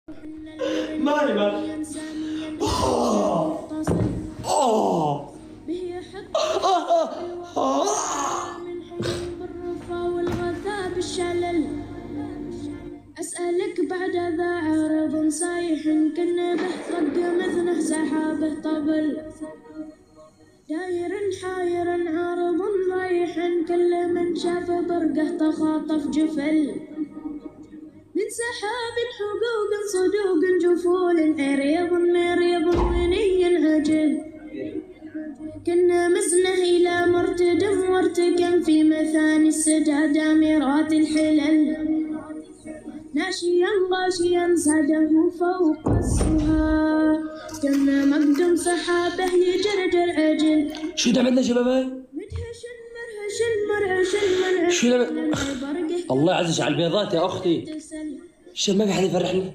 مالي مالي. به حق من حب بالرفا والغثاء بالشلل. أسألك بعد ذا عارض صايح كنا به طق مثله سحابه طبل. داير حاير عارض رايح كل من شاف برقه تخاطف جفل. من سحاب حقوق صدوق جفول عريض مريض مني عجل. كنا مزنه إلى مرتدم وارتكم في مثاني السداد أميرات الحلل. ناشيا غاشيا ساده فوق السها كنا مقدم سحابه يجرجر عجل. شو ده عملنا شباباي؟ مدهش مرعش منعش شو ده؟ الله يعزك على البيضات يا أختي. شو ما في حد يفرحنا؟